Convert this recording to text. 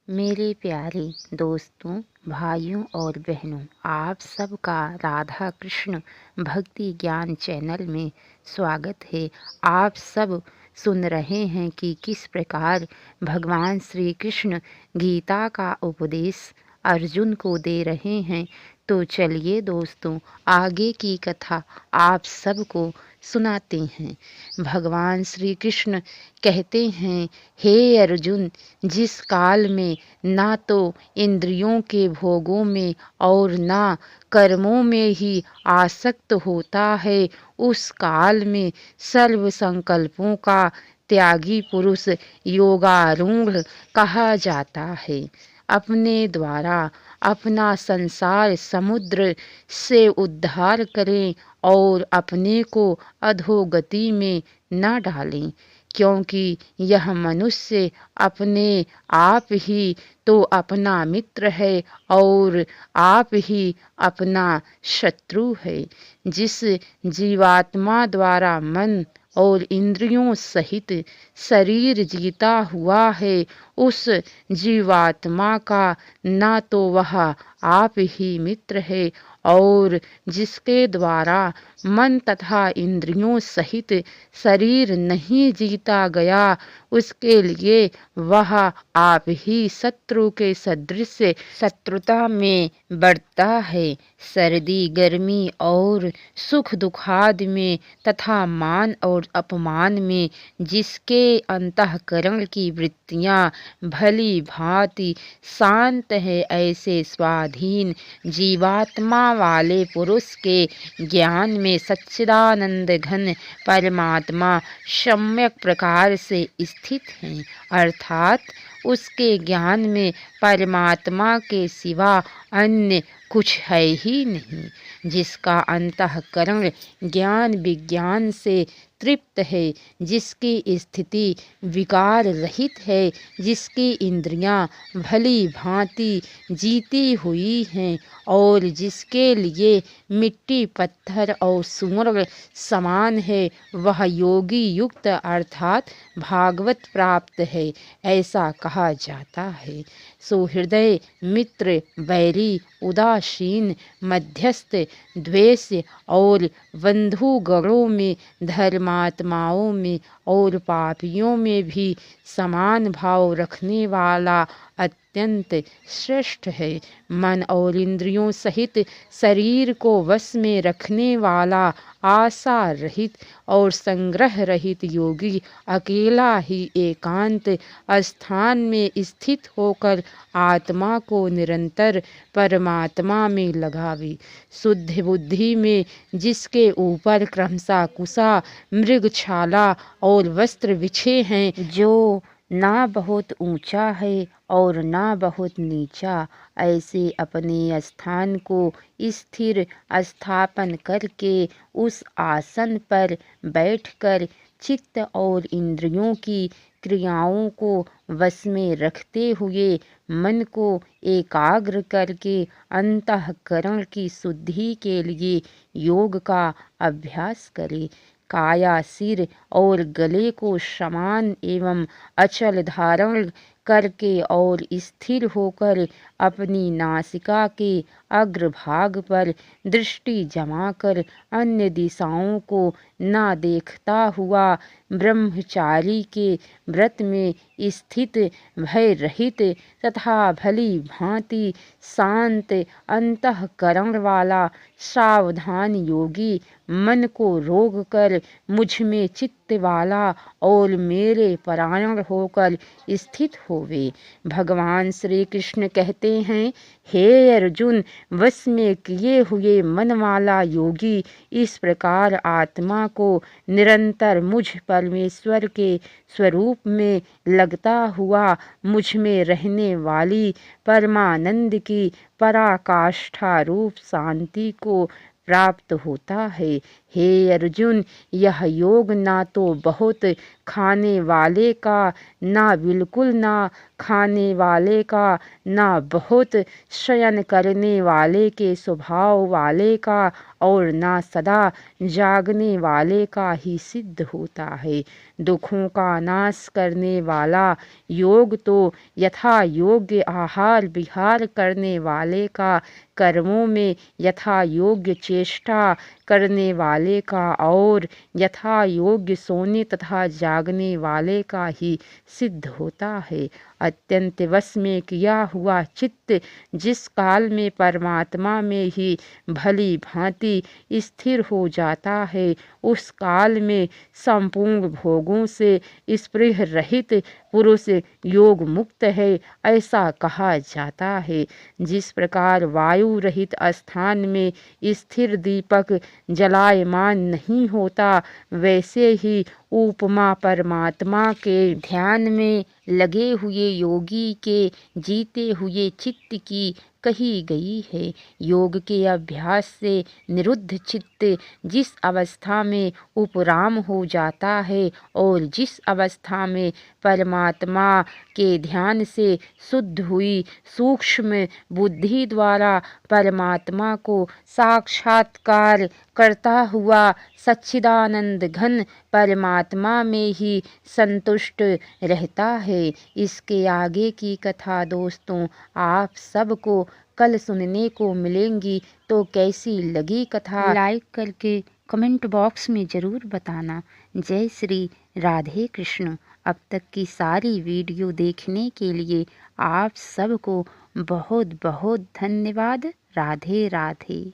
मेरे प्यारे दोस्तों, भाइयों और बहनों, आप सबका राधा कृष्ण भक्ति ज्ञान चैनल में स्वागत है। आप सब सुन रहे हैं कि किस प्रकार भगवान श्री कृष्ण गीता का उपदेश अर्जुन को दे रहे हैं। तो चलिए दोस्तों, आगे की कथा आप सबको सुनाते हैं। भगवान श्री कृष्ण कहते हैं, हे अर्जुन, जिस काल में ना तो इंद्रियों के भोगों में और ना कर्मों में ही आसक्त होता है, उस काल में सर्व संकल्पों का त्यागी पुरुष योगारूढ़ कहा जाता है। अपने द्वारा अपना संसार समुद्र से उद्धार करें और अपने को अधोगति में न डालें, क्योंकि यह मनुष्य अपने आप ही तो अपना मित्र है और आप ही अपना शत्रु है। जिस जीवात्मा द्वारा मन और इंद्रियों सहित शरीर जीता हुआ है, उस जीवात्मा का ना तो वह आप ही मित्र है और जिसके द्वारा मन तथा इंद्रियों सहित शरीर नहीं जीता गया, उसके लिए वह आप ही शत्रु के सदृश शत्रुता में बढ़ता है। सर्दी गर्मी और सुख दुखाद में तथा मान और अपमान में जिसके अंतःकरण की वृत्तियां भली भांति शांत है, ऐसे स्वाधीन जीवात्मा वाले पुरुष के ज्ञान में सच्चिदानंद घन परमात्मा सम्यक प्रकार से स्थित हैं। अर्थात उसके ज्ञान में परमात्मा के सिवा अन्य कुछ है ही नहीं। जिसका अंतःकरण ज्ञान विज्ञान से तृप्त है, जिसकी स्थिति विकार रहित है, जिसकी इंद्रियां भली भांति जीती हुई हैं और जिसके लिए मिट्टी पत्थर और सुअर समान है, वह योगी युक्त अर्थात भागवत प्राप्त है, ऐसा कहा जाता है। सुहृदय मित्र बैरी उदासीन मध्यस्थ द्वेष और बंधुगणों में धर्मात्माओं में और पापियों में भी समान भाव रखने वाला अत्यंत श्रेष्ठ है। मन और इंद्रियों सहित शरीर को वश में रखने वाला आशा रहित और संग्रह रहित योगी अकेला ही एकांत स्थान में स्थित होकर आत्मा को निरंतर परमात्मा में लगावे। शुद्ध बुद्धि में जिसके ऊपर क्रमशः कुशा मृगछाला और वस्त्र बिछे हैं, जो ना बहुत ऊंचा है और ना बहुत नीचा, ऐसे अपने स्थान को स्थिर स्थापन करके उस आसन पर बैठकर चित्त और इंद्रियों की क्रियाओं को वश में रखते हुए मन को एकाग्र करके अंतःकरण की शुद्धि के लिए योग का अभ्यास करे। काया सिर और गले को समान एवं अचल धारण करके और स्थिर होकर अपनी नासिका के अग्रभाग पर दृष्टि जमाकर अन्य दिशाओं को ना देखता हुआ ब्रह्मचारी के व्रत में स्थित भय रहित तथा भली भांति शांत अंतःकरण वाला सावधान योगी मन को रोक कर मुझ में चित्त वाला और मेरे परायण होकर स्थित होवे। भगवान श्री कृष्ण कहते हैं, हे अर्जुन, वश में किए हुए मन वाला योगी इस प्रकार आत्मा को निरंतर मुझ परमेश्वर के स्वरूप में लगता हुआ मुझ में रहने वाली परमानंद की पराकाष्ठा रूप शांति को प्राप्त होता है। हे अर्जुन, यह योग ना तो बहुत खाने वाले का, ना बिल्कुल ना खाने वाले का, ना बहुत शयन करने वाले के स्वभाव वाले का, और ना सदा जागने वाले का ही सिद्ध होता है। दुखों का नाश करने वाला योग तो यथा योग्य आहार विहार करने वाले का, कर्मों में यथा योग्य चेष्टा करने वाले का, और यथा योग्य सोने तथा जागने वाले का ही सिद्ध होता है। अत्यंत वश में किया हुआ चित्त जिस काल में परमात्मा में ही भली भांति स्थिर हो जाता है, उस काल में संपूर्ण भोगों से स्पृह रहित पुरुष योग मुक्त है, ऐसा कहा जाता है। जिस प्रकार वायु रहित स्थान में स्थिर दीपक जलायमान नहीं होता, वैसे ही उपमा परमात्मा के ध्यान में लगे हुए योगी के जीते हुए चित्त की कही गई है। योग के अभ्यास से निरुद्ध चित्त जिस अवस्था में उपराम हो जाता है, और जिस अवस्था में परमात्मा के ध्यान से शुद्ध हुई सूक्ष्म बुद्धि द्वारा परमात्मा को साक्षात्कार करता हुआ सच्चिदानंद घन परमात्मा में ही संतुष्ट रहता है। इसके आगे की कथा दोस्तों आप सबको कल सुनने को मिलेंगी, तो कैसी लगी कथा लाइक करके कमेंट बॉक्स में ज़रूर बताना। जय श्री राधे कृष्ण। अब तक की सारी वीडियो देखने के लिए आप सबको बहुत बहुत धन्यवाद। राधे राधे।